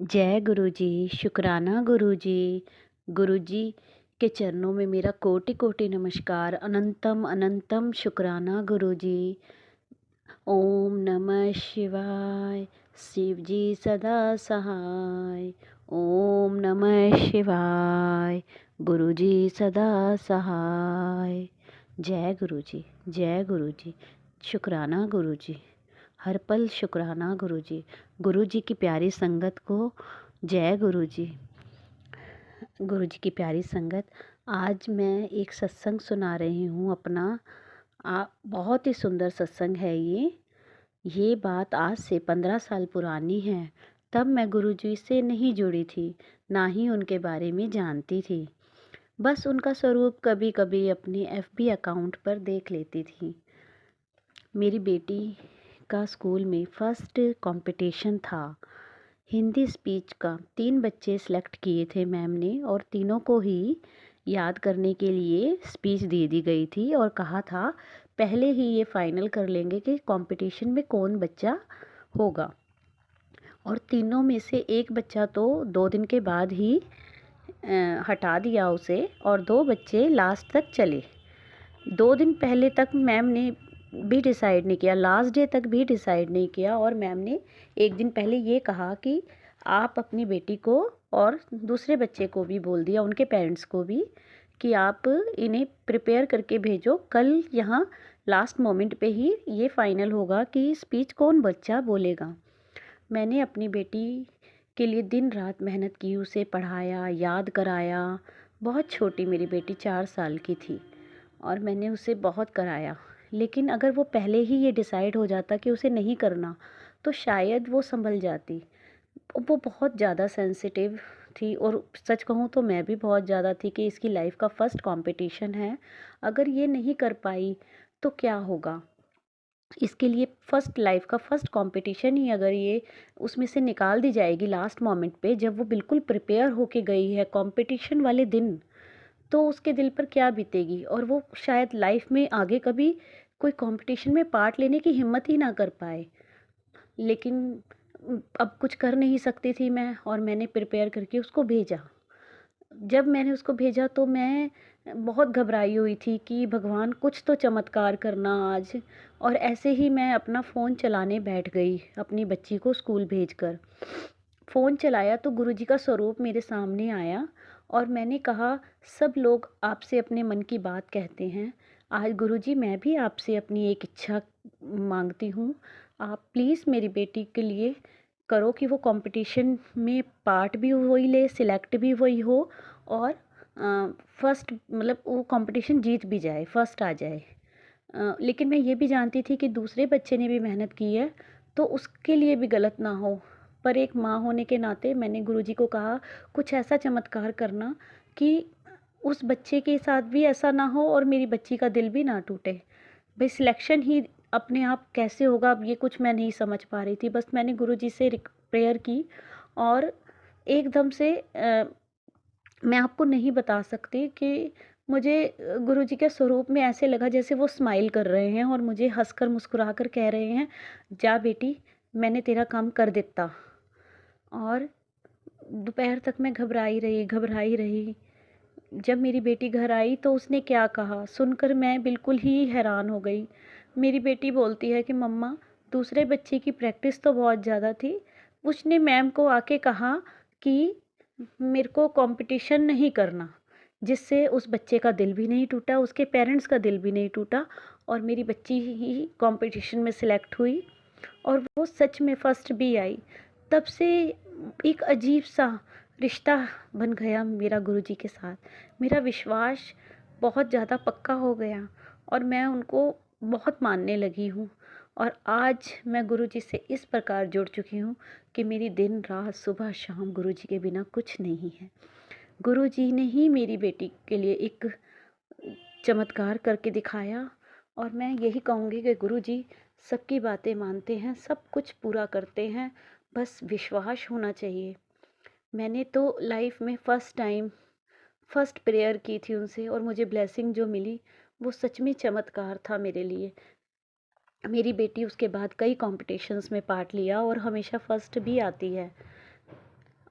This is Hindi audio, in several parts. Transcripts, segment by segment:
जय गुरु जी, शुक्राना गुरु जी। गुरु जी के चरणों में मेरा कोटि कोटि नमस्कार, अनंतम अनंतम शुक्राना गुरु जी। ओम नमः शिवाय, शिव जी सदा सहाय। ओम नमः शिवाय, गुरु जी सदा सहाय। जय गुरु जी, जय गुरु जी, शुक्राना गुरु जी, हर पल शुक्राना गुरु जी। गुरु जी की प्यारी संगत को जय गुरु जी। गुरु जी की प्यारी संगत, आज मैं एक सत्संग सुना रही हूँ अपना। बहुत ही सुंदर सत्संग है ये बात आज से 15 साल पुरानी है। तब मैं गुरु जी से नहीं जुड़ी थी, ना ही उनके बारे में जानती थी। बस उनका स्वरूप कभी कभी अपनी एफबी अकाउंट पर देख लेती थी। मेरी बेटी का स्कूल में फर्स्ट कंपटीशन था, हिंदी स्पीच का। 3 बच्चे सेलेक्ट किए थे मैम ने, और तीनों को ही याद करने के लिए स्पीच दे दी गई थी और कहा था पहले ही ये फाइनल कर लेंगे कि कंपटीशन में कौन बच्चा होगा। और तीनों में से एक बच्चा तो 2 दिन के बाद ही हटा दिया उसे, और 2 बच्चे लास्ट तक चले। 2 दिन पहले तक मैम ने भी डिसाइड नहीं किया, लास्ट डे तक भी डिसाइड नहीं किया। और मैम ने एक दिन पहले ये कहा कि आप अपनी बेटी को और दूसरे बच्चे को भी बोल दिया, उनके पेरेंट्स को भी, कि आप इन्हें प्रिपेयर करके भेजो। कल यहाँ लास्ट मोमेंट पे ही ये फाइनल होगा कि स्पीच कौन बच्चा बोलेगा। मैंने अपनी बेटी के लिए दिन रात मेहनत की, उसे पढ़ाया, याद कराया। बहुत छोटी मेरी बेटी 4 साल की थी, और मैंने उसे बहुत कराया। लेकिन अगर वो पहले ही ये डिसाइड हो जाता कि उसे नहीं करना, तो शायद वो संभल जाती। वो बहुत ज़्यादा सेंसिटिव थी, और सच कहूँ तो मैं भी बहुत ज़्यादा थी कि इसकी लाइफ का फर्स्ट कंपटीशन है, अगर ये नहीं कर पाई तो क्या होगा। इसके लिए फर्स्ट लाइफ का फर्स्ट कंपटीशन ही अगर ये उसमें से निकाल दी जाएगी लास्ट मोमेंट पे, जब वो बिल्कुल प्रिपेयर होके गई है कंपटीशन वाले दिन, तो उसके दिल पर क्या बीतेगी। और वो शायद लाइफ में आगे कभी कोई कंपटीशन में पार्ट लेने की हिम्मत ही ना कर पाए। लेकिन अब कुछ कर नहीं सकती थी मैं, और मैंने प्रिपेयर करके उसको भेजा। जब मैंने उसको भेजा तो मैं बहुत घबराई हुई थी कि भगवान कुछ तो चमत्कार करना आज। और ऐसे ही मैं अपना फ़ोन चलाने बैठ गई अपनी बच्ची को स्कूल भेजकर। फ़ोन चलाया तो गुरुजी का स्वरूप मेरे सामने आया, और मैंने कहा सब लोग आपसे अपने मन की बात कहते हैं, आज गुरुजी मैं भी आपसे अपनी एक इच्छा मांगती हूँ। आप प्लीज़ मेरी बेटी के लिए करो कि वो कंपटीशन में पार्ट भी वही ले, सिलेक्ट भी वही हो, और फर्स्ट मतलब वो कंपटीशन जीत भी जाए, फर्स्ट आ जाए। लेकिन मैं ये भी जानती थी कि दूसरे बच्चे ने भी मेहनत की है, तो उसके लिए भी गलत ना हो। पर एक माँ होने के नाते मैंने गुरुजी को कहा कुछ ऐसा चमत्कार करना कि उस बच्चे के साथ भी ऐसा ना हो और मेरी बच्ची का दिल भी ना टूटे। भाई सिलेक्शन ही अपने आप कैसे होगा, अब ये कुछ मैं नहीं समझ पा रही थी। बस मैंने गुरुजी से प्रेयर की, और एकदम से मैं आपको नहीं बता सकती कि मुझे गुरुजी के स्वरूप में ऐसे लगा जैसे वो स्माइल कर रहे हैं और मुझे हंसकर मुस्कुराकर कह रहे हैं, जा बेटी मैंने तेरा काम कर दिता। और दोपहर तक मैं घबराई रही घबराई रही। जब मेरी बेटी घर आई तो उसने क्या कहा सुनकर मैं बिल्कुल ही हैरान हो गई। मेरी बेटी बोलती है कि मम्मा, दूसरे बच्चे की प्रैक्टिस तो बहुत ज़्यादा थी, उसने मैम को आके कहा कि मेरे को कंपटीशन नहीं करना, जिससे उस बच्चे का दिल भी नहीं टूटा, उसके पेरेंट्स का दिल भी नहीं टूटा, और मेरी बच्ची ही कंपटीशन में सिलेक्ट हुई, और वो सच में फर्स्ट भी आई। तब से एक अजीब सा रिश्ता बन गया मेरा गुरुजी के साथ। मेरा विश्वास बहुत ज़्यादा पक्का हो गया, और मैं उनको बहुत मानने लगी हूँ। और आज मैं गुरुजी से इस प्रकार जुड़ चुकी हूँ कि मेरी दिन रात सुबह शाम गुरुजी के बिना कुछ नहीं है। गुरुजी ने ही मेरी बेटी के लिए एक चमत्कार करके दिखाया, और मैं यही कहूँगी कि गुरुजी सबकी बातें मानते हैं, सब कुछ पूरा करते हैं, बस विश्वास होना चाहिए। मैंने तो लाइफ में फ़र्स्ट टाइम फर्स्ट प्रेयर की थी उनसे, और मुझे ब्लेसिंग जो मिली वो सच में चमत्कार था मेरे लिए। मेरी बेटी उसके बाद कई कॉम्पिटिशन्स में पार्ट लिया और हमेशा फर्स्ट भी आती है।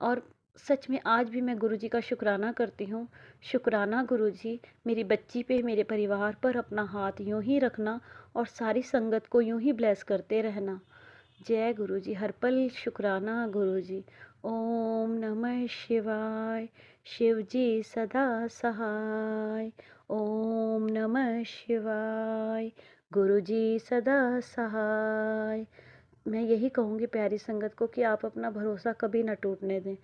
और सच में आज भी मैं गुरुजी का शुक्राना करती हूँ। शुक्राना गुरुजी, मेरी बच्ची पे, मेरे परिवार पर अपना हाथ यूँ ही रखना और सारी संगत को यूँ ही ब्लेस करते रहना। जय गुरुजी, हर पल शुक्राना गुरुजी। ओम नमः शिवाय, शिव जी सदा सहाय। ओम नमः शिवाय, गुरुजी सदा सहाय। मैं यही कहूँगी प्यारी संगत को कि आप अपना भरोसा कभी ना टूटने दें।